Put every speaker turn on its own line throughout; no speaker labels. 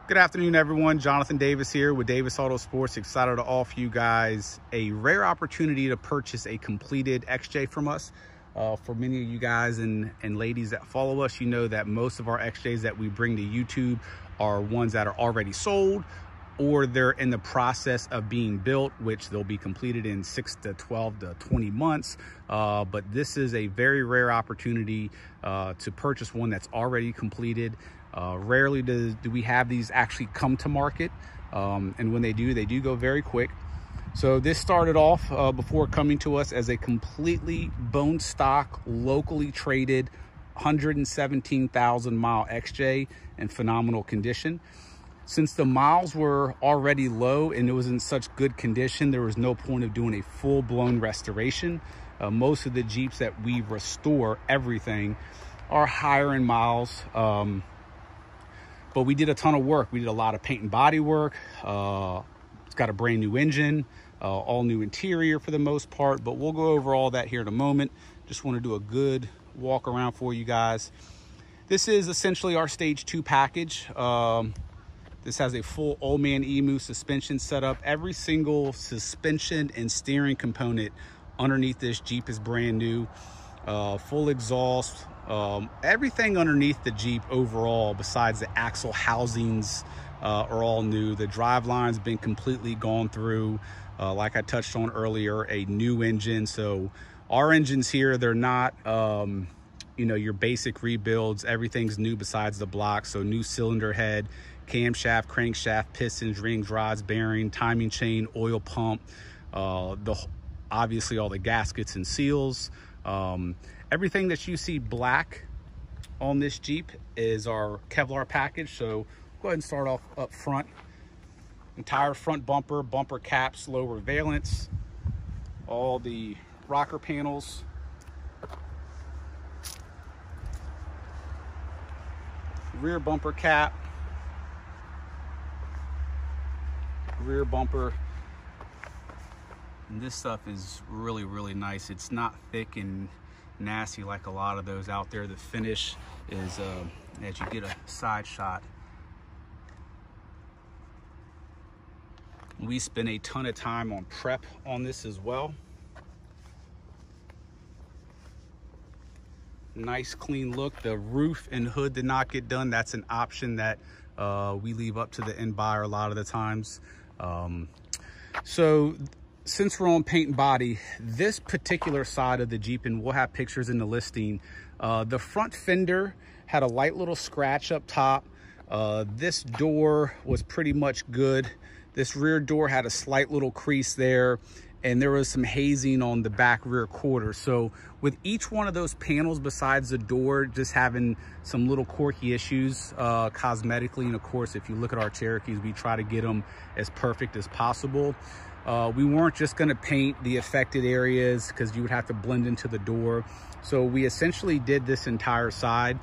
Good afternoon, everyone. Jonathan Davis here with Davis AutoSports. Excited to offer you guys a rare opportunity to purchase a completed XJ from us. For many of you guys and ladies that follow us, you know that most of our XJs that we bring to YouTube are ones that are already sold, or they're in the process of being built, which they'll be completed in 6 to 12 to 20 months. But this is a very rare opportunity to purchase one that's already completed. Rarely do we have these actually come to market. And when they do go very quick. So this started off before coming to us as a completely bone stock, locally traded 117,000 mile XJ in phenomenal condition. Since the miles were already low and it was in such good condition, there was no point of doing a full-blown restoration. Most of the Jeeps that we restore everything are higher in miles. But we did a ton of work. We did a lot of paint and body work. It's got a brand new engine, all new interior for the most part, but we'll go over all that here in a moment. Just want to do a good walk around for you guys. This is essentially our stage 2 package. This has a full old man emu suspension setup. Every single suspension and steering component underneath this Jeep is brand new. Full exhaust. Everything underneath the Jeep overall, besides the axle housings, are all new. The drive line's been completely gone through. Like I touched on earlier, a new engine. So our engines here, they're not, you know, your basic rebuilds. Everything's new besides the block. So new cylinder head, camshaft, crankshaft, pistons, rings, rods, bearing, timing chain, oil pump, obviously all the gaskets and seals. Everything that you see black on this Jeep is our Kevlar package. So go ahead and start off up front. Entire front bumper, bumper caps, lower valance, all the rocker panels, rear bumper cap, rear bumper. And this stuff is really, really nice. It's not thick and nasty like a lot of those out there. The finish is, as you get a side shot, we spent a ton of time on prep on this as well. Nice clean look. The roof and hood did not get done. That's an option that we leave up to the end buyer a lot of the times. So since we're on paint and body, this particular side of the Jeep, and we'll have pictures in the listing, the front fender had a light little scratch up top. This door was pretty much good. This rear door had a slight little crease there, and there was some hazing on the back rear quarter. So with each one of those panels besides the door just having some little quirky issues cosmetically, and of course if you look at our Cherokees, we try to get them as perfect as possible. We weren't just going to paint the affected areas because you would have to blend into the door. So we essentially did this entire side.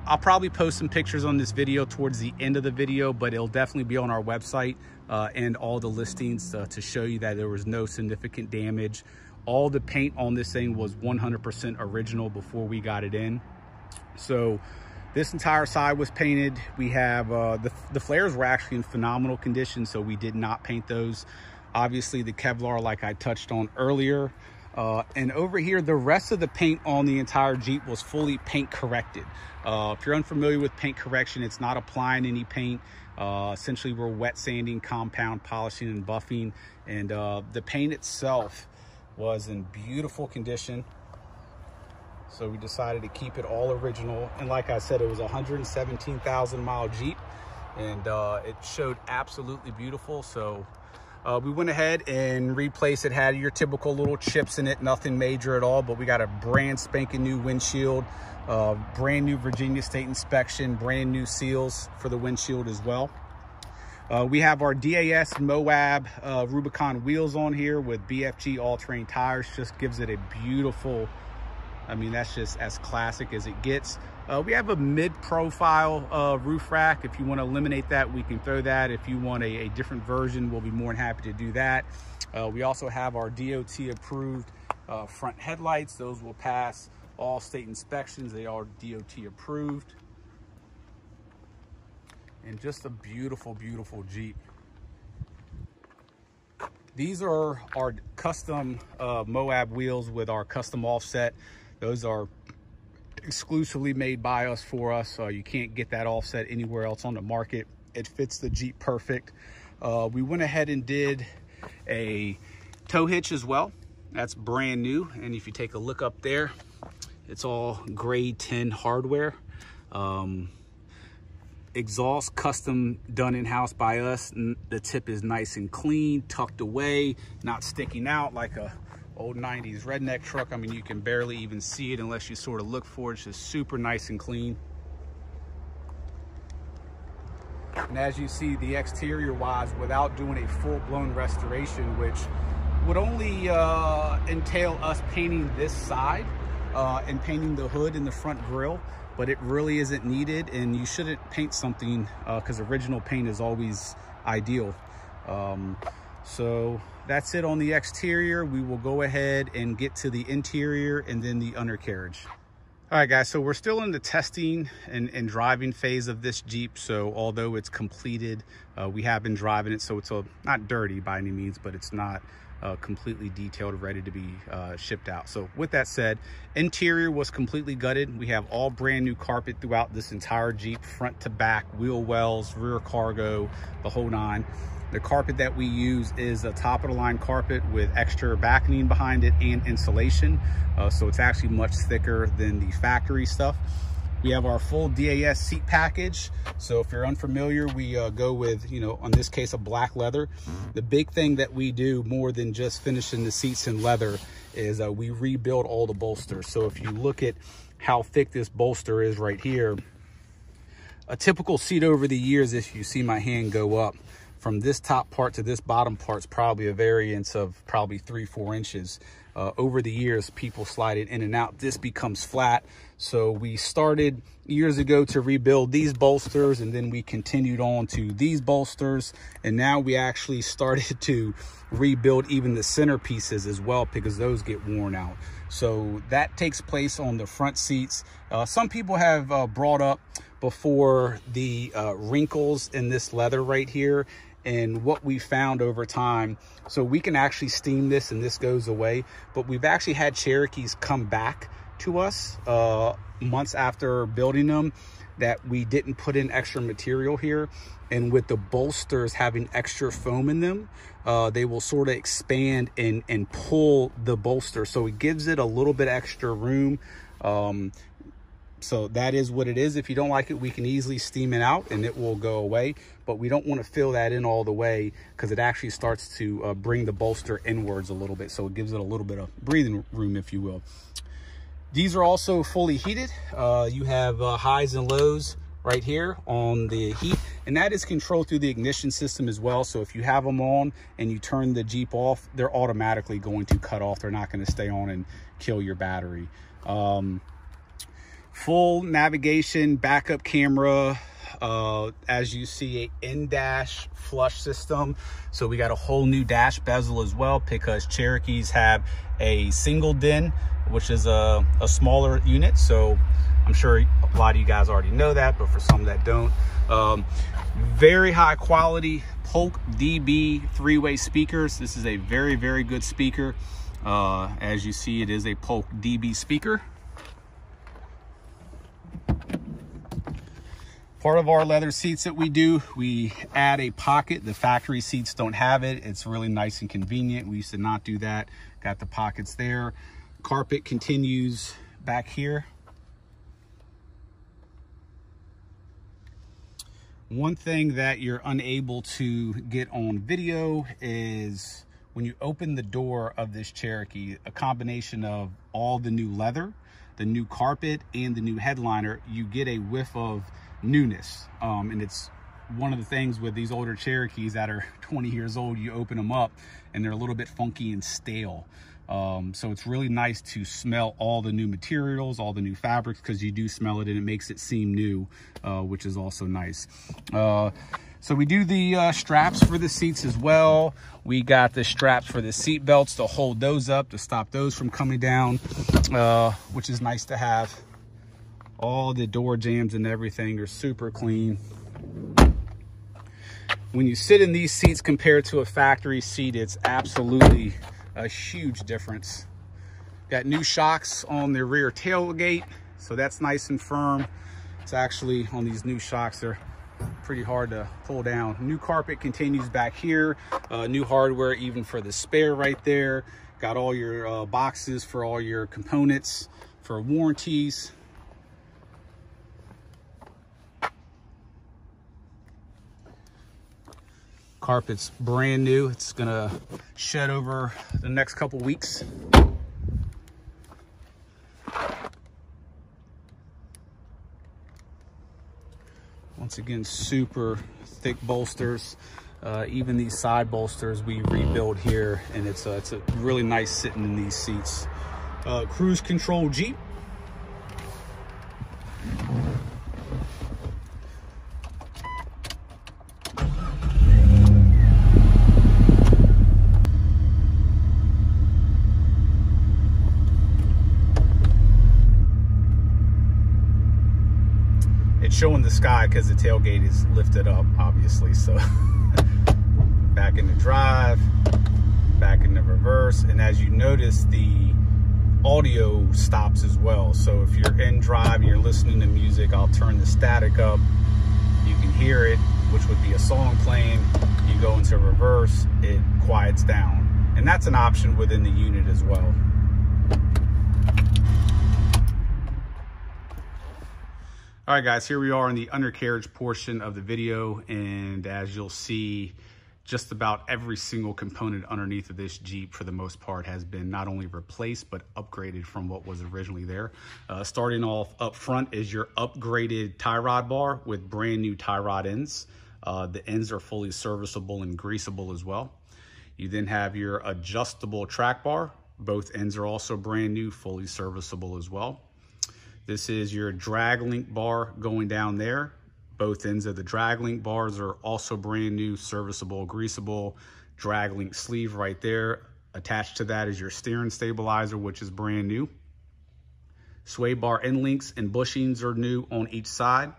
I'll probably post some pictures on this video towards the end of the video, but it'll definitely be on our website and all the listings to show you that there was no significant damage. All the paint on this thing was 100% original before we got it in. So this entire side was painted. We have the flares were actually in phenomenal condition, so we did not paint those. Obviously the Kevlar, like I touched on earlier. And over here, the rest of the paint on the entire Jeep was fully paint corrected. If you're unfamiliar with paint correction, it's not applying any paint. Essentially, we're wet sanding, compound, polishing, and buffing. And the paint itself was in beautiful condition. So we decided to keep it all original. And like I said, it was a 117,000 mile Jeep, and it showed absolutely beautiful. So we went ahead and replaced it. Had your typical little chips in it, nothing major at all, but we got a brand spanking new windshield, brand new Virginia State inspection, brand new seals for the windshield as well. We have our DAS Moab Rubicon wheels on here with BFG all-terrain tires. Just gives it a beautiful, I mean, that's just as classic as it gets. We have a mid-profile roof rack. If you want to eliminate that, we can throw that. If you want a different version, we'll be more than happy to do that. We also have our DOT-approved front headlights. Those will pass all state inspections. They are DOT approved. and just a beautiful, beautiful Jeep. These are our custom Moab wheels with our custom offset. Those are exclusively made by us for us. You can't get that offset anywhere else on the market. It fits the Jeep perfect. We went ahead and did a tow hitch as well. That's brand new. And if you take a look up there, it's all grade 10 hardware. Exhaust custom done in-house by us. The tip is nice and clean, tucked away, not sticking out like a old 90s redneck truck. I mean, you can barely even see it unless you sort of look for it. It's just super nice and clean. And as you see, the exterior wise, without doing a full-blown restoration, which would only entail us painting this side and painting the hood and the front grille, but it really isn't needed, and you shouldn't paint something because original paint is always ideal. So that's it on the exterior. We will go ahead and get to the interior and then the undercarriage. All right, guys, so we're still in the testing and driving phase of this Jeep. So although it's completed, we have been driving it, so it's not dirty by any means, but it's not completely detailed, ready to be shipped out. So with that said, interior was completely gutted. We have all brand new carpet throughout this entire Jeep, front to back, wheel wells, rear cargo, the whole nine. The carpet that we use is a top of the line carpet with extra backing behind it and insulation. So it's actually much thicker than the factory stuff. We have our full DAS seat package. So if you're unfamiliar, we go with, on this case, a black leather. The big thing that we do more than just finishing the seats in leather is we rebuild all the bolsters. So if you look at how thick this bolster is right here, a typical seat over the years, if you see my hand go up, from this top part to this bottom part is probably a variance of probably 3-4 inches. Over the years, people slide it in and out. This becomes flat. So we started years ago to rebuild these bolsters, and then we continued on to these bolsters. And now we actually started to rebuild even the centerpieces as well, because those get worn out. So that takes place on the front seats. Some people have brought up before the wrinkles in this leather right here. And what we found over time, so we can actually steam this and this goes away, but we've actually had Cherokees come back to us months after building them that we didn't put in extra material here. And with the bolsters having extra foam in them, they will sort of expand and pull the bolster. So it gives it a little bit extra room. So that is what it is. If you don't like it, we can easily steam it out and it will go away. But we don't want to fill that in all the way, because it actually starts to bring the bolster inwards a little bit. So it gives it a little bit of breathing room, if you will. These are also fully heated. You have highs and lows right here on the heat, and that is controlled through the ignition system as well. So if you have them on and you turn the Jeep off, they're automatically going to cut off. They're not going to stay on and kill your battery. Full navigation, backup camera, as you see, a in-dash flush system. So we got a whole new dash bezel as well, because Cherokees have a single din, which is a smaller unit. So I'm sure a lot of you guys already know that, but for some that don't, very high quality Polk DB 3-way speakers. This is a very, very good speaker. As you see, it is a Polk DB speaker. Part of our leather seats that we do, we add a pocket. The factory seats don't have it. It's really nice and convenient. We used to not do that. Got the pockets there. Carpet continues back here. One thing that you're unable to get on video is when you open the door of this Cherokee, a combination of all the new leather, the new carpet, and the new headliner, you get a whiff of newness. And it's one of the things with these older Cherokees that are 20 years old, you open them up and they're a little bit funky and stale. So it's really nice to smell all the new materials, all the new fabrics, because you do smell it and it makes it seem new, which is also nice. So we do the straps for the seats as well. We got the straps for the seat belts to hold those up, to stop those from coming down, which is nice to have. All the door jambs and everything are super clean. When you sit in these seats compared to a factory seat, it's absolutely a huge difference. Got new shocks on the rear tailgate, so that's nice and firm. It's actually on these new shocks, they're pretty hard to pull down. New carpet continues back here. New hardware even for the spare right there. Got all your boxes for all your components for warranties. Carpet's brand new. It's gonna shed over the next couple weeks. Once again, super thick bolsters. Even these side bolsters we rebuild here, and it's a really nice sitting in these seats. Cruise control Jeep. It's showing the sky because the tailgate is lifted up, obviously. So back in the drive, back in the reverse, and as you notice, the audio stops as well. So if you're in drive and you're listening to music, I'll turn the static up. You can hear it, which would be a song playing. You go into reverse, it quiets down, and that's an option within the unit as well. All right, guys, here we are in the undercarriage portion of the video, and as you'll see, just about every single component underneath of this Jeep, for the most part, has been not only replaced, but upgraded from what was originally there. Starting off up front is your upgraded tie rod bar with brand new tie rod ends. The ends are fully serviceable and greasable as well. You then have your adjustable track bar. Both ends are also brand new, fully serviceable as well. This is your drag link bar going down there. Both ends of the drag link bars are also brand new, serviceable, greasable. Drag link sleeve right there. Attached to that is your steering stabilizer, which is brand new. Sway bar end links and bushings are new on each side.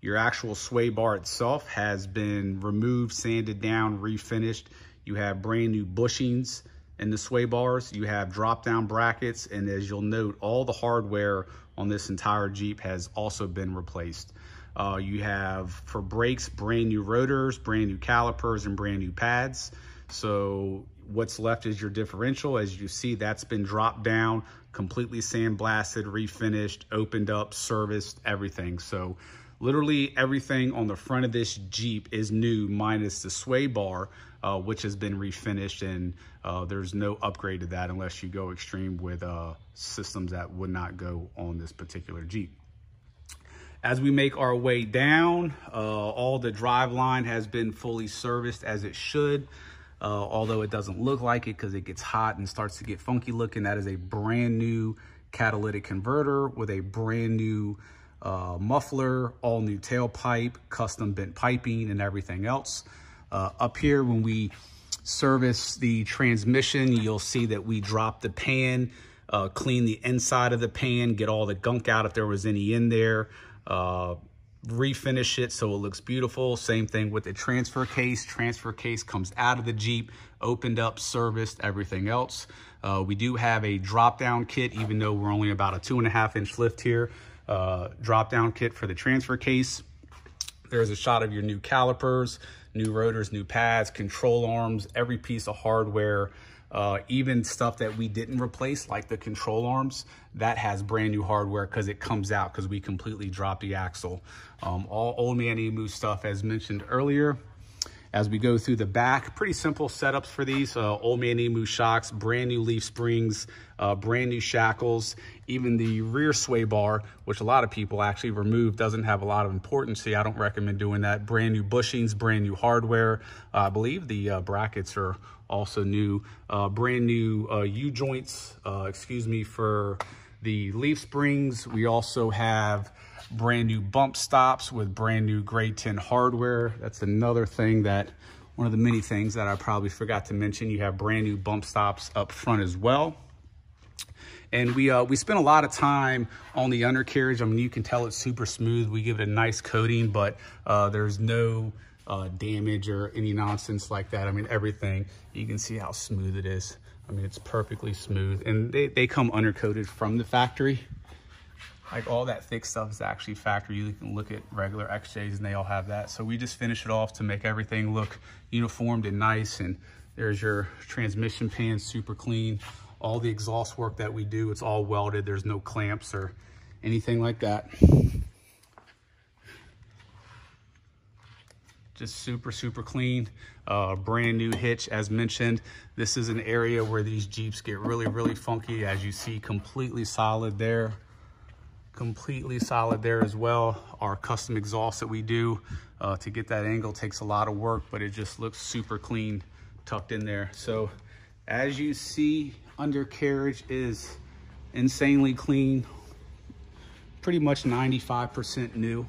Your actual sway bar itself has been removed, sanded down, refinished. You have brand new bushings in the sway bars. You have drop down brackets, and as you'll note, all the hardware on this entire Jeep has also been replaced. You have, for brakes, brand new rotors, brand new calipers, and brand new pads. So what's left is your differential. As you see, that's been dropped down, completely sandblasted, refinished, opened up, serviced, everything. So literally everything on the front of this Jeep is new, minus the sway bar, which has been refinished, and there's no upgrade to that unless you go extreme with systems that would not go on this particular Jeep. As we make our way down, all the drive line has been fully serviced as it should, although it doesn't look like it because it gets hot and starts to get funky looking. That is a brand new catalytic converter with a brand new muffler, all new tailpipe, custom bent piping, and everything else. Up here, when we service the transmission, you'll see that we drop the pan, clean the inside of the pan, get all the gunk out if there was any in there, refinish it so it looks beautiful. Same thing with the transfer case. Transfer case comes out of the Jeep, opened up, serviced, everything else. We do have a drop down kit, even though we're only about a 2.5 inch lift here. Drop down kit for the transfer case. There's a shot of your new calipers, new rotors, new pads, control arms, every piece of hardware, even stuff that we didn't replace, like the control arms, that has brand new hardware because it comes out because we completely dropped the axle. All old man emu stuff, as mentioned earlier. As we go through the back, pretty simple setups for these. Old man emu shocks, brand new leaf springs, brand new shackles. Even the rear sway bar, which a lot of people actually remove, doesn't have a lot of importance. I don't recommend doing that. Brand new bushings, brand new hardware. I believe the brackets are also new. Brand new U-joints, for the leaf springs. We also have brand new bump stops with brand new grade 10 hardware. That's another thing that, one of the many things that I probably forgot to mention. You have brand new bump stops up front as well. And we spent a lot of time on the undercarriage. I mean, you can tell it's super smooth. We give it a nice coating, but there's no damage or any nonsense like that. I mean, everything, you can see how smooth it is. I mean, it's perfectly smooth, and they come undercoated from the factory. Like, all that thick stuff is actually factory. You can look at regular XJs and they all have that. So we just finish it off to make everything look uniformed and nice. And there's your transmission pan, super clean. All the exhaust work that we do, it's all welded. There's no clamps or anything like that. Just super, super clean. Brand new hitch, as mentioned. This is an area where these Jeeps get really, really funky. As you see, completely solid there. Completely solid there as well. Our custom exhaust that we do to get that angle takes a lot of work, but it just looks super clean tucked in there. So as you see, undercarriage is insanely clean, pretty much 95% new.